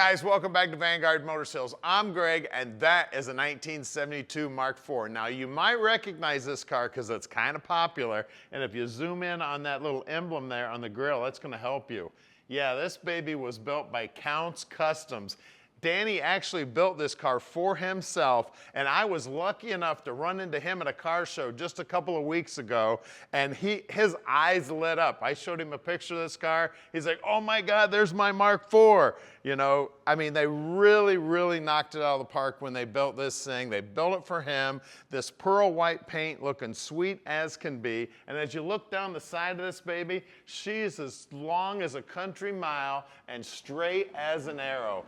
guys, welcome back to Vanguard Motor Sales. I'm Greg, and that is a 1972 Mark IV. Now, you might recognize this car because it's kind of popular, and if you zoom in on that little emblem there on the grill, that's going to help you. Yeah, this baby was built by Kustoms. Danny actually built this car for himself, and I was lucky enough to run into him at a car show just a couple of weeks ago, and his eyes lit up. I showed him a picture of this car. He's like, oh my God, there's my Mark IV. You know, I mean, they really knocked it out of the park when they built this thing. They built it for him. This pearl white paint looking sweet as can be, and as you look down the side of this baby, she's as long as a country mile and straight as an arrow.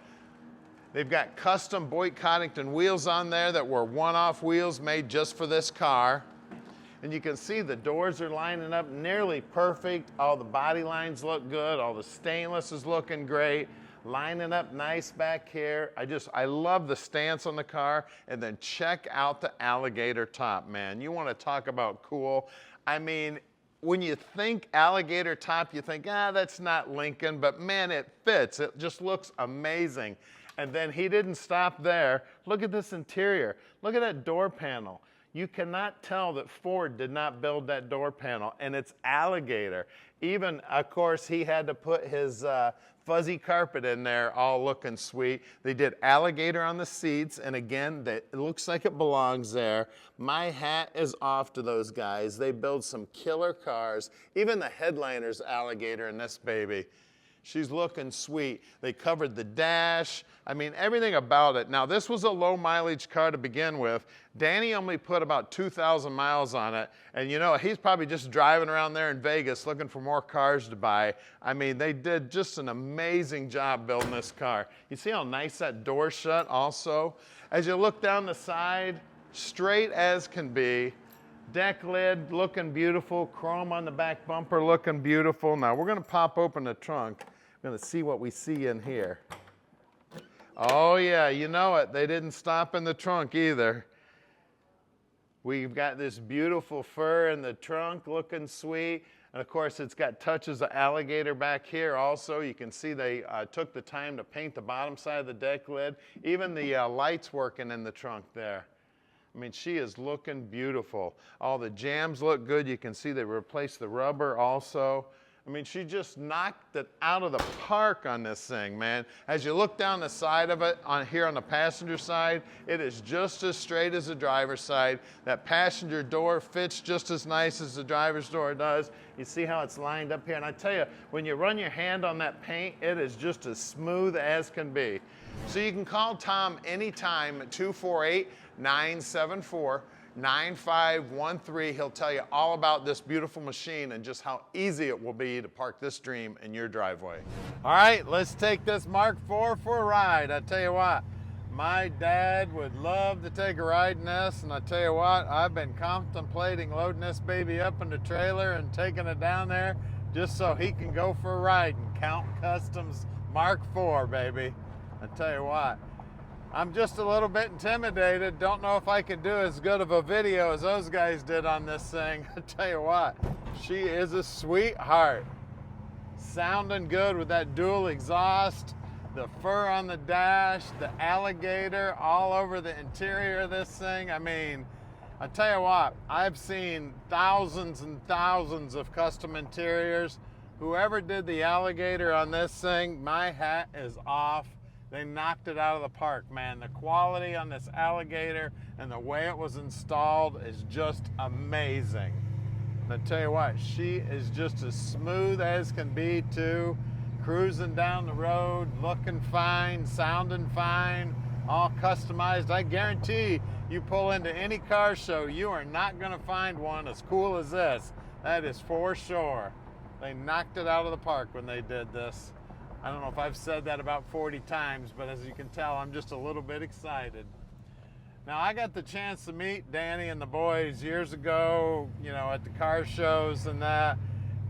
They've got custom Boyd Coddington wheels on there that were one-off wheels made just for this car. And you can see the doors are lining up nearly perfect. All the body lines look good. All the stainless is looking great. Lining up nice back here. I love the stance on the car. And then check out the alligator top, man. You want to talk about cool. I mean, when you think alligator top, you think, that's not Lincoln, but man, it fits. It just looks amazing. And then he didn't stop there. Look at this interior. Look at that door panel. You cannot tell that Ford did not build that door panel, and it's alligator. Even, of course, he had to put his fuzzy carpet in there, all looking sweet. They did alligator on the seats, and again, it looks like it belongs there. My hat is off to those guys. They build some killer cars. Even the headliner's alligator in this baby. She's looking sweet. They covered the dash. I mean, everything about it. Now, this was a low mileage car to begin with. Danny only put about 2,000 miles on it. And you know, he's probably just driving around there in Vegas looking for more cars to buy. I mean, they did just an amazing job building this car. You see how nice that door shut also? As you look down the side, straight as can be. Deck lid looking beautiful, chrome on the back bumper looking beautiful. Now we're gonna pop open the trunk. We're gonna see what we see in here. Oh yeah, you know it, they didn't stop in the trunk either. We've got this beautiful fur in the trunk looking sweet. And of course it's got touches of alligator back here also. You can see they took the time to paint the bottom side of the deck lid. Even the lights working in the trunk there. I mean, she is looking beautiful. All the jams look good. You can see they replaced the rubber also. I mean, she just knocked it out of the park on this thing, man. As you look down the side of it, here on the passenger side, it is just as straight as the driver's side. That passenger door fits just as nice as the driver's door does. You see how it's lined up here? And I tell you, when you run your hand on that paint, it is just as smooth as can be. So you can call Tom anytime at 248-974-9513. He'll tell you all about this beautiful machine and just how easy it will be to park this dream in your driveway. All right, let's take this Mark IV for a ride. I tell you what, my dad would love to take a ride in this, and I tell you what, I've been contemplating loading this baby up in the trailer and taking it down there just so he can go for a ride and count Kustoms Mark IV, baby. I tell you what, I'm just a little bit intimidated. Don't know if I can do as good of a video as those guys did on this thing. I tell you what, she is a sweetheart. Sounding good with that dual exhaust, the fur on the dash, the alligator all over the interior of this thing. I mean, I tell you what, I've seen thousands and thousands of custom interiors. Whoever did the alligator on this thing, my hat is off. They knocked it out of the park, man. The quality on this alligator and the way it was installed is just amazing. And I tell you what, she is just as smooth as can be too. Cruising down the road, looking fine, sounding fine, all customized. I guarantee you pull into any car show, you are not gonna find one as cool as this. That is for sure. They knocked it out of the park when they did this. I don't know if I've said that about 40 times, but as you can tell, I'm just a little bit excited. Now, I got the chance to meet Danny and the boys years ago, you know, at the car shows and that.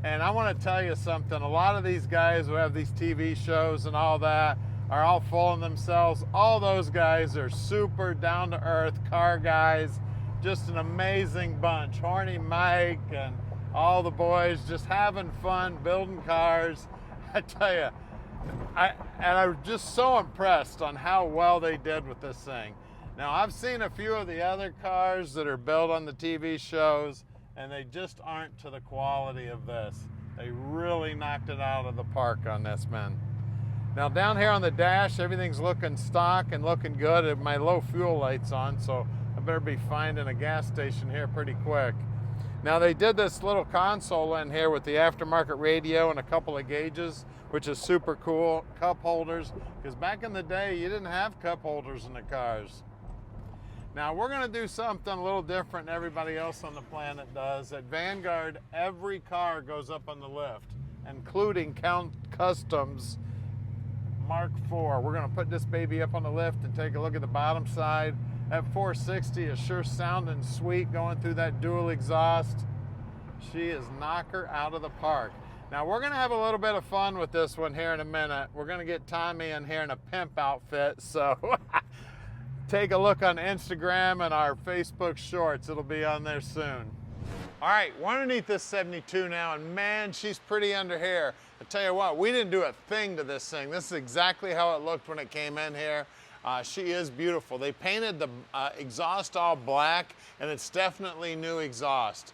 And I want to tell you something. A lot of these guys who have these TV shows and all that are all full of themselves. All those guys are super down-to-earth car guys. Just an amazing bunch. Horny Mike and all the boys just having fun, building cars. I tell you, And I was just so impressed on how well they did with this thing. Now, I've seen a few of the other cars that are built on the TV shows, and they just aren't to the quality of this. They really knocked it out of the park on this, man. Now, down here on the dash, everything's looking stock and looking good. My low fuel light's on, so I better be finding a gas station here pretty quick. Now, they did this little console in here with the aftermarket radio and a couple of gauges, which is super cool. Cup holders, because back in the day, you didn't have cup holders in the cars. Now, we're gonna do something a little different than everybody else on the planet does. At Vanguard, every car goes up on the lift, including Kustom's Mark IV. We're gonna put this baby up on the lift and take a look at the bottom side. That 460 is sure sounding sweet going through that dual exhaust. She is knocker out of the park. Now, we're gonna have a little bit of fun with this one here in a minute. We're gonna get Tommy in here in a pimp outfit, so take a look on Instagram and our Facebook shorts. It'll be on there soon. All right, we're underneath this 72 now, and man, she's pretty under here. I tell you what, we didn't do a thing to this thing. This is exactly how it looked when it came in here. She is beautiful. They painted the exhaust all black, and it's definitely new exhaust.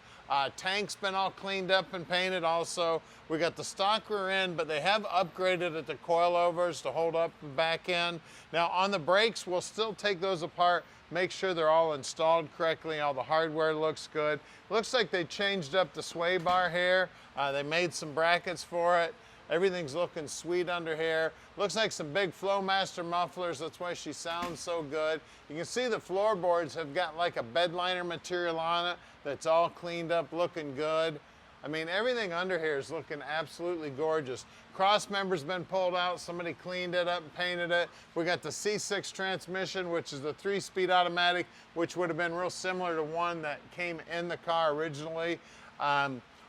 Tank's been all cleaned up and painted also. We got the stock rear end, but they have upgraded it to coilovers to hold up the back end. Now on the brakes, we'll still take those apart, make sure they're all installed correctly, all the hardware looks good. Looks like they changed up the sway bar here. They made some brackets for it. Everything's looking sweet under here. Looks like some big Flowmaster mufflers, that's why she sounds so good. You can see the floorboards have got like a bed liner material on it that's all cleaned up, looking good. I mean, everything under here is looking absolutely gorgeous. Cross member's been pulled out, somebody cleaned it up and painted it. We got the C6 transmission, which is the 3-speed automatic, which would have been real similar to one that came in the car originally.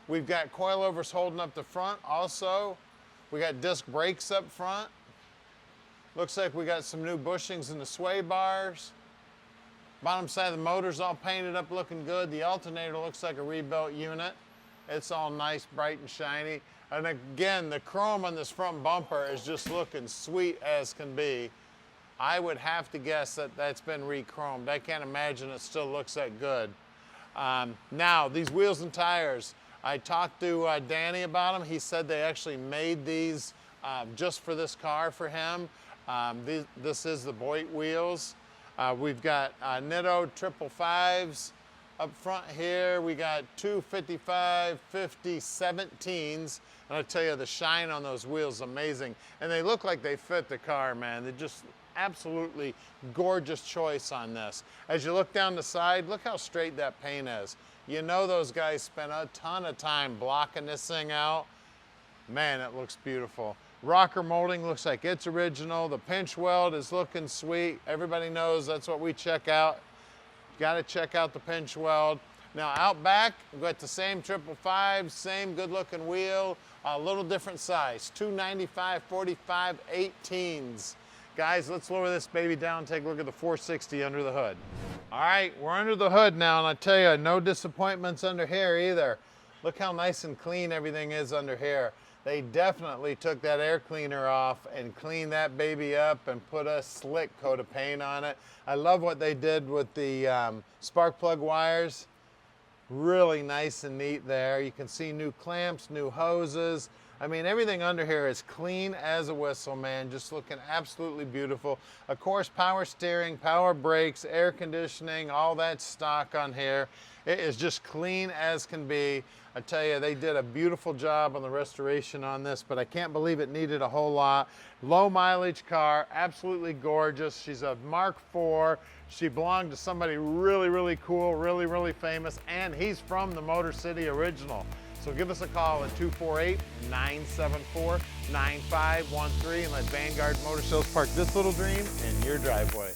We've got coilovers holding up the front also. We got disc brakes up front. Looks like we got some new bushings in the sway bars. Bottom side of the motor's all painted up, looking good. The alternator looks like a rebuilt unit. It's all nice, bright and shiny. And again, the chrome on this front bumper is just looking sweet as can be. I would have to guess that that's been re-chromed. I can't imagine it still looks that good. Now, these wheels and tires. I talked to Danny about them. He said they actually made these just for this car for him. This is the Boyd wheels. We've got Nitto 555s up front here. We got two 55, 50, 17s. And I tell you, the shine on those wheels is amazing. And they look like they fit the car, man. They're just absolutely gorgeous choice on this. As you look down the side, look how straight that paint is. You know those guys spent a ton of time blocking this thing out. Man, it looks beautiful. Rocker molding looks like it's original. The pinch weld is looking sweet. Everybody knows that's what we check out. Got to check out the pinch weld. Now out back, we've got the same 555, same good looking wheel, a little different size, 295, 45, 18s. Guys, let's lower this baby down and take a look at the 460 under the hood. All right, we're under the hood now, and I tell you, no disappointments under here either. Look how nice and clean everything is under here. They definitely took that air cleaner off and cleaned that baby up and put a slick coat of paint on it. I love what they did with the spark plug wires. Really nice and neat there. You can see new clamps, new hoses. I mean, everything under here is clean as a whistle, man. Just looking absolutely beautiful. Of course, power steering, power brakes, air conditioning, all that stock on here. It is just clean as can be. I tell you, they did a beautiful job on the restoration on this, but I can't believe it needed a whole lot. Low mileage car, absolutely gorgeous. She's a Mark IV. She belonged to somebody really, really cool, really, really famous, and he's from the Motor City original. So give us a call at 248-974-9513 and let Vanguard Motor Sales park this little dream in your driveway.